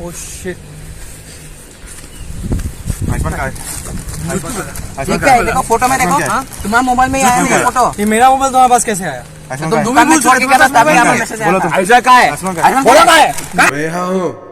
Oh shit. ये क्या है? देखो फोटो में देखो, तुम्हारा मोबाइल में ही आया है फोटो। ये मेरा मोबाइल तुम्हारे पास कैसे आया? तुम दुकान में छोड़ के गया था तभी यहाँ पर मैसेज आया था। ऐसा क्या है? बोलो क्या है? मैं यहाँ हूँ।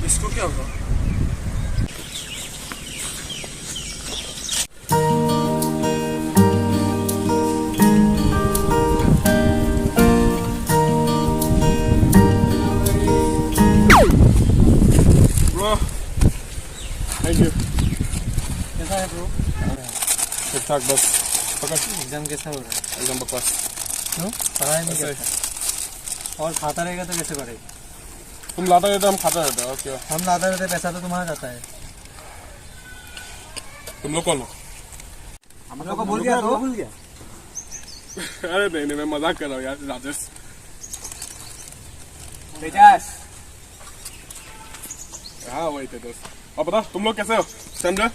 इसको क्या होगा? Thank you. कैसा है ब्रो? ठीक ठाक बस। पकड़। एग्जाम कैसा हो रहा है? एकदम बकवास। क्यों? पढ़ाई नहीं करता और खाता रहेगा तो कैसे पढ़ेगा? तुम लाता रहते हम खाता रहता और क्या? हम लाते रहते, पैसा तो तुम्हारा जाता है। तुम लोग कौन हो? हम लोग को भूल गया तो? भूल गया। अरे नहीं मैं मजाक कर रहा हूँ यार राजेश। तेजस। हाँ वही थे दोस्त। अब बता तुम लोग कैसे हो? संजय,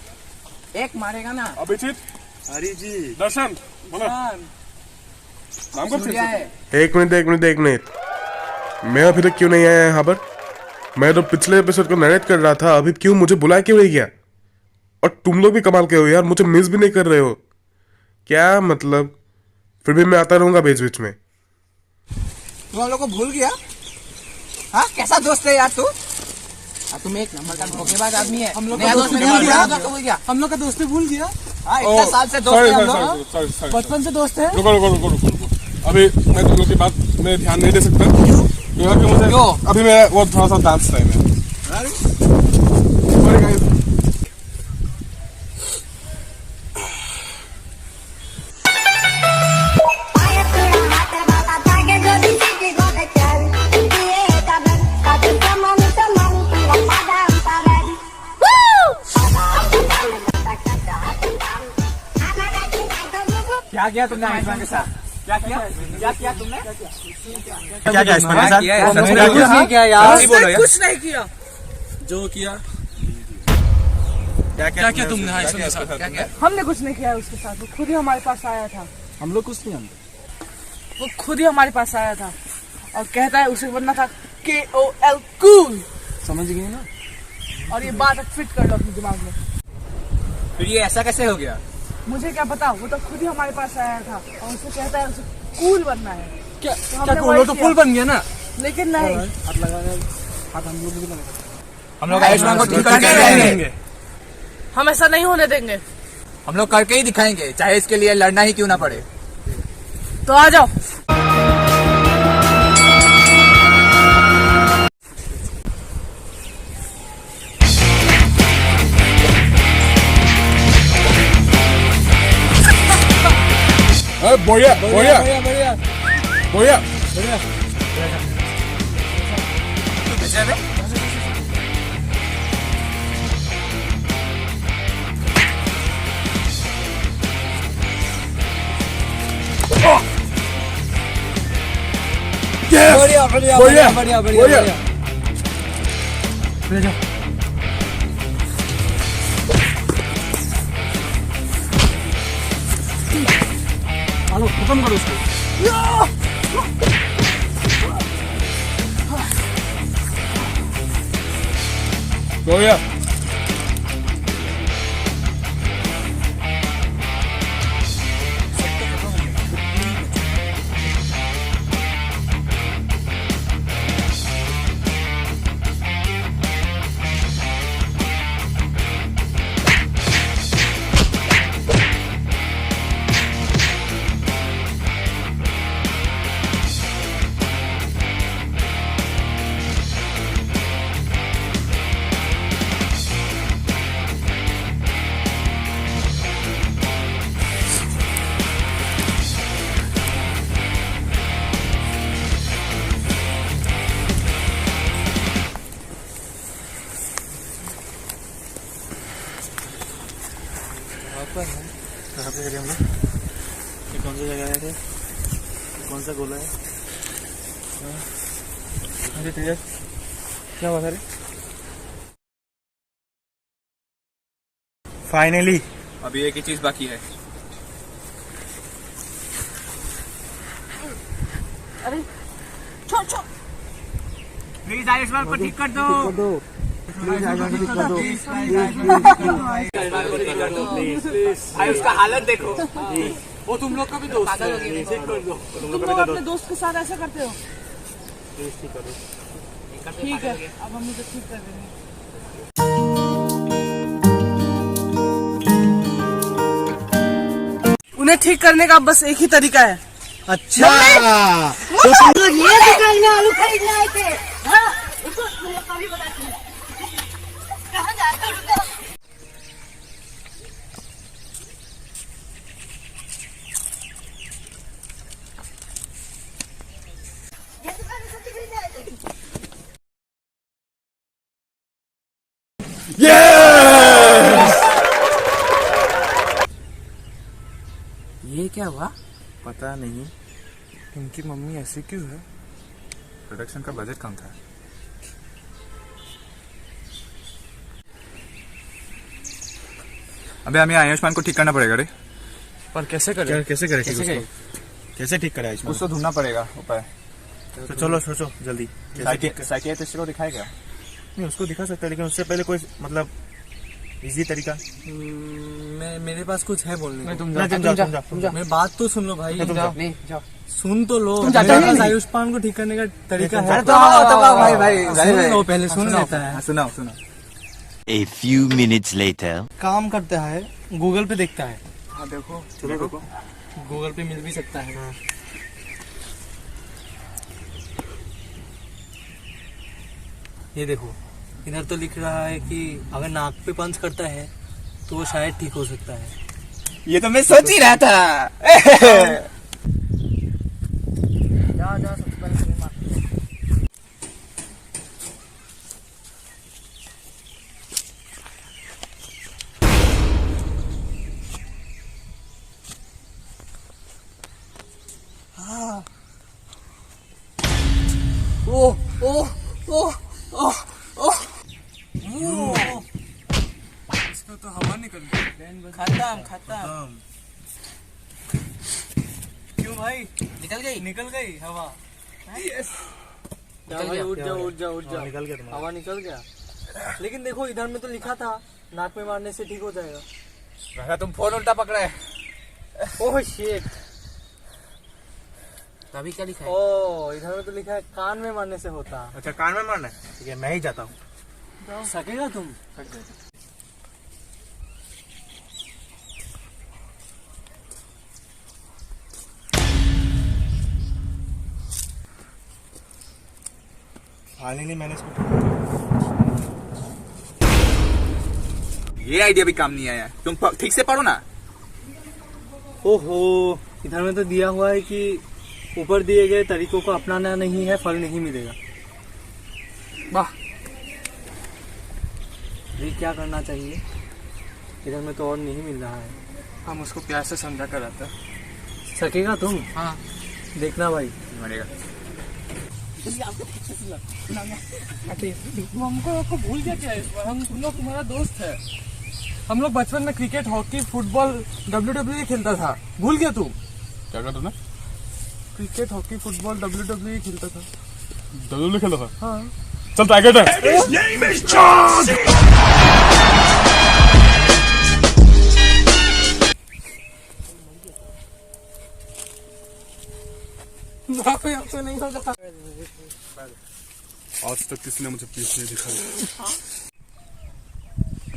एक मारेगा ना। अभिजीत, हरी जी, दर्शन, बोलो नाम कब सूर्या है। एक मिनट। मैं अभी तक क्यों नहीं आया यहाँ पर? मैं तो पिछले एपिसोड को नरेट कर रहा था, अभी क्यों मुझे बुलाया क्यों नहीं गया? और तुम लोग भी कमाल के हो यार, मुझे मिस भी नहीं कर रहे हो क्या? मतलब फिर भी मैं आता रहूंगा बीच बीच में। तुम हम लोग को भूल गया? हाँ कैसा दोस्त है यार तू? तुम एक नंबर का धोखेबाज आदमी है। हम लोग का दोस्त भूल गया। हम लोग का दोस्ती भूल गया। हाँ इतने साल से दोस्त है हम लोग। सॉरी बचपन से दोस्त है। रुको। अभी मैं तुम लोग की बात में ध्यान नहीं दे सकता क्योंकि मुझे अभी मेरा वो थोड़ा सा डांस टाइम है। Sorry guys. क्या किया तुमने आयुष्मान के साथ? क्या किया तुमने? क्या आयुष्मान के साथ? कुछ नहीं किया यार। कुछ नहीं किया। जो किया क्या किया तुमने आयुष्मान के साथ? क्या किया? हमने कुछ नहीं किया उसके साथ, वो खुद ही हमारे पास आया था। हम लोग कुछ नहीं जानते। वो खुद ही हमारे पास आया था और कहता है उसे बनना था KOL कूल। समझ गए ना? और ये बात फिट कर लो अपने दिमाग में। फिर ये ऐसा कैसे हो गया? मुझे क्या पता, वो तो खुद ही हमारे पास आया था और उसे कहता है उसे कूल बनना है। क्या तो क्या हमने कूल वही तो किया। कूल बन गया ना? लेकिन नहीं, हाथ लगा हाथ हम लोग भी लगा। हम लोग आयुष्मान को ठीक करके रहेंगे। हम ऐसा नहीं होने देंगे। हम लोग करके ही दिखाएंगे, चाहे इसके लिए लड़ना ही क्यों ना पड़े। तो आ जाओ। बोया बढ़िया। चलो खत्म करो उसको। बोया कहाँ पे हम लोग? कौन सी जगह आए थे? कौन सा गोला है? अरे तेजस क्या हुआ? अरे फाइनली अभी एक ही चीज बाकी है। अरे छोड़ छोड़। प्लीज आयुष्मान को ठीक कर दो। आयुष का हालत देखो। वो तुम लोग का भी दोस्त है, ठीक कर दो। तुम लोग अपने दोस्त के साथ ऐसा करते हो? ठीक है, अब हम इसे ठीक कर देंगे। उन्हें ठीक करने का बस एक ही तरीका है। अच्छा तो तुम लोग ये दुकान में आलू खरीदने आए थे? हाँ? रुको, तुम लोग कभी बताती हूँ। कहाँ जाते हो? रुको। ये दुकान में सब्जी खरीदने आए थे? ये क्या हुआ? पता नहीं, इनकी मम्मी ऐसी क्यों है? प्रोडक्शन का बजट कम था। अबे हमें आयुष्मान को ठीक करना पड़ेगा रे। पर कैसे करें? कैसे ठीक कराए इसमें? उसको ढूंढना पड़ेगा उपाय। तो चलो सोचो जल्दी। साइकियाट्रिस्ट को दिखाए क्या? नहीं उसको दिखा सकता है, लेकिन उससे पहले कोई मतलब इजी तरीका। मेरे पास कुछ है बोलने को। तुम समझा। मेरी बात तो सुन लो भाई, नहीं जाओ। सुन तो लो। तुम जाते मेरे नहीं। पास आयुष्मान को ठीक करने का तरीका है। भाई सुन लो, पहले सुन लेता है। सुनाओ सुनाओ। A few minutes later. काम करता है, गूगल पे देखता है। हाँ देखो देखो गूगल पे मिल भी सकता है। ये देखो, इधर तो लिख रहा है कि अगर नाक पे पंच करता है तो वो शायद ठीक हो सकता है। ये तो मैं सोच ही रहा था। जा सबसे पहले तुम्हें मार। इसमें तो हवा निकल गई। खत्म। क्यों भाई? निकल गई। निकल गई हवा। निकल भाई गया। उठ जाओ। निकल गया तुम्हारा। हवा निकल गया। लेकिन देखो इधर में तो लिखा था नाक में मारने से ठीक हो जाएगा। लगा तुम फोन उल्टा पकड़े। Oh shit. तभी क्या लिखा है? ओ इधर में तो लिखा है कान में मारने से होता। अच्छा कान में मारना है, ठीक है मैं ही जाता हूँ। सकेगा तुम? फाइनली मैंने इसको ये आइडिया भी काम नहीं आया। तुम ठीक से पढ़ो ना। ओहो, इधर में तो दिया हुआ है कि ऊपर दिए गए तरीकों को अपनाना नहीं है, फल नहीं मिलेगा। वाह। ये क्या करना चाहिए? इधर में तो और नहीं मिल रहा है। हम उसको प्यार से समझा कर आता। सकेगा तुम? हाँ देखना भाई। मरेगा। हमको भूल गया क्या? हम तुम लोग तुम्हारा दोस्त है। हम लोग बचपन में क्रिकेट, हॉकी, फुटबॉल, WWE खेलता था। भूल गया तू? क्या करता था? क्रिकेट, हॉकी, फुटबॉल, WWE खेलता था। WWE खेलता था? हाँ। चल टाइगर है। आपसे नहीं हो सकता। आज तक किसी ने मुझे पीछे नहीं दिखाया।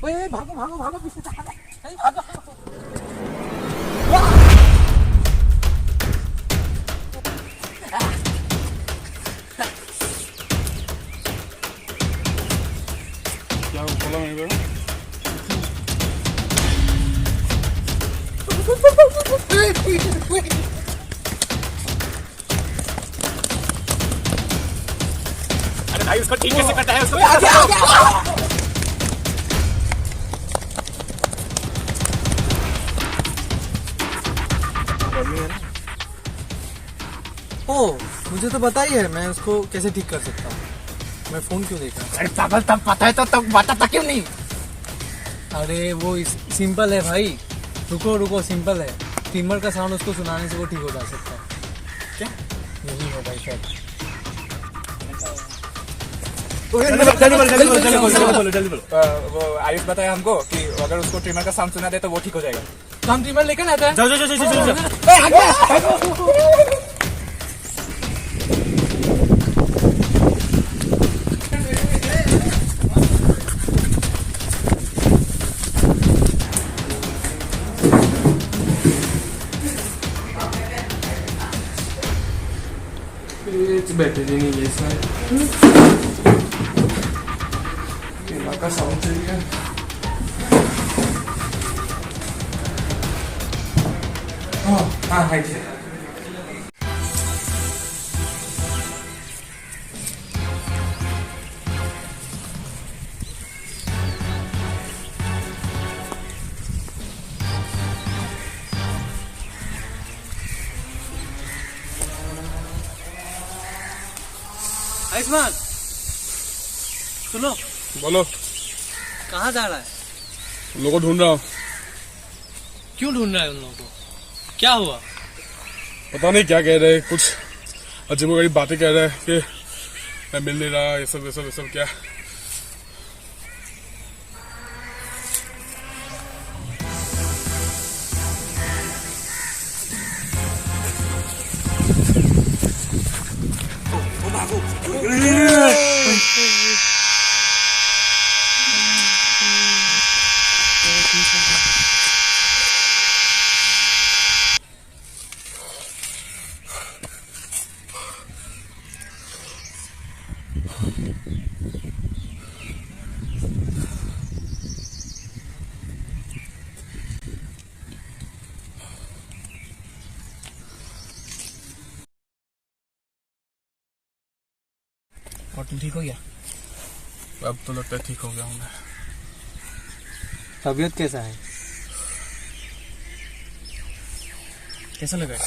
ओए भागो पीछे से भागो। क्या बोला मैंने? अरे भाई उसको ठीक कैसे करता है? उसको ओ मुझे तो पता ही है मैं उसको कैसे ठीक कर सकता हूँ। मैं फोन क्यों देखा? अरे पागल, तब पता है तो तब बताता क्यों नहीं? अरे वो सिंपल है भाई। रुको सिंपल है। ट्रिमर का साउंड उसको सुनाने से वो ठीक हो जा सकता है। क्या यही है भाई शायद। जल्दी बोलो। वो आयुष बताया हमको कि अगर उसको ट्रिमर का साउंड सुना दे तो वो ठीक हो जाएगा। तो हम ट्रिमर लेकर आते हैं। बैटरी नहीं है इसमें। का साउंड चाहिए। हाँ है जी। आयुष्मान सुनो, बोलो। कहाँ जा रहा है? उन लोगों को ढूंढ रहा हूँ। क्यों ढूंढ रहा है उन लोगों को? क्या हुआ? पता नहीं क्या कह रहे हैं, कुछ अजीबोगरीब बातें कह रहे हैं कि मैं मिल नहीं रहा, ये सब क्या। और तुम ठीक हो गया? अब तो लगता है ठीक हो गया हूँ मैं। तबीयत कैसा है? कैसा लगा?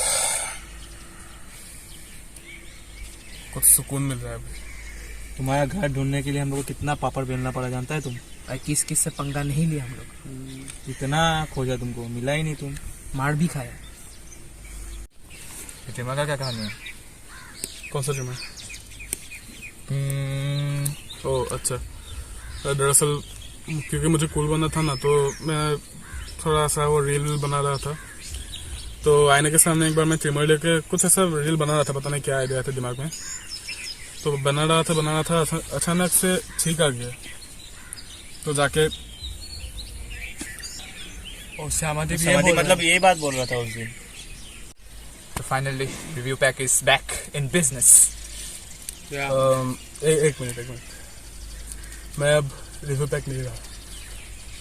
कुछ सुकून मिल रहा है अभी। तुम्हारा घर ढूंढने के लिए हम लोग को कितना पापड़ बेलना पड़ा जानता है तुम? किस से पंगा नहीं लिया हम लोग। इतना खोजा तुमको, मिला ही नहीं तुम। मार भी खाया। ट्रिमर का क्या कहानी है? कौन सा जिम है? ओह अच्छा, दरअसल क्योंकि मुझे कूल बनना था ना, तो मैं थोड़ा सा वो रील बना रहा था। तो आईने के सामने एक बार मैं ट्रिमर लेके कुछ ऐसा रील बना रहा था, पता नहीं क्या आइडिया था दिमाग में। तो बना रहा था अचानक से छींक आ गया। तो जाके मतलब यही बात बोल रहा था उस दिन। तो finally review pack is back in business. एक मिनट, मैं अब रिव्यू पैक नहीं रहा।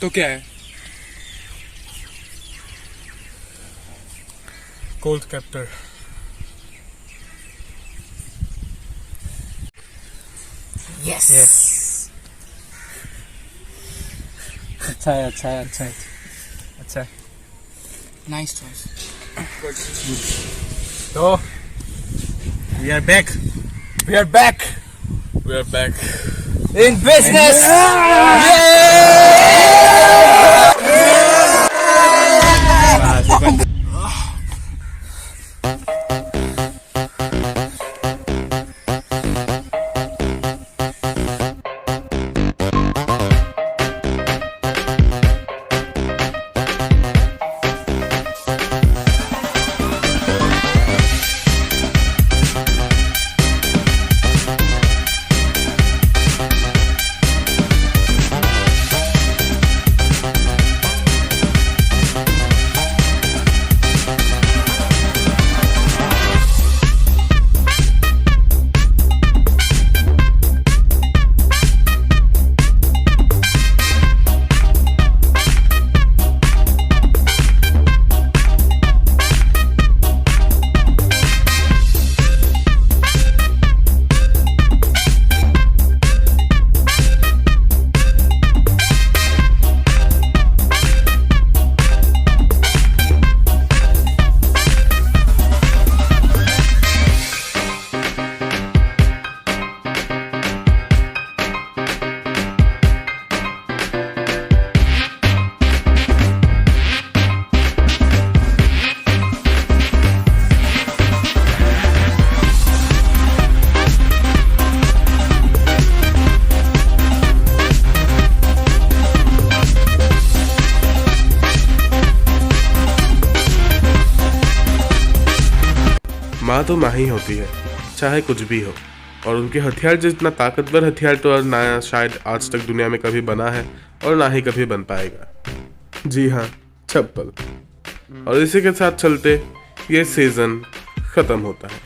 तो क्या है? Cold captor. यस। अच्छा है। अच्छा नाइस चॉइस। तो we are back. We are back in business. माँ तो माँ ही होती है, चाहे कुछ भी हो। और उनके हथियार जितना ताकतवर हथियार तो और ना शायद आज तक दुनिया में कभी बना है और ना ही कभी बन पाएगा। जी हाँ, चप्पल। और इसी के साथ चलते ये सीजन खत्म होता है।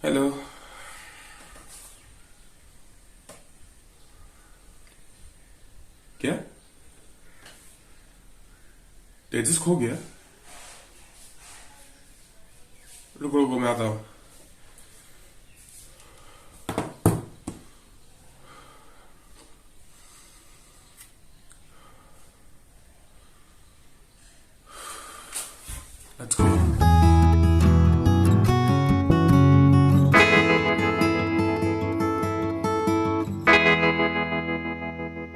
हेलो, क्या तेजस खो गया? रुको रुको, मैं आता हूँ।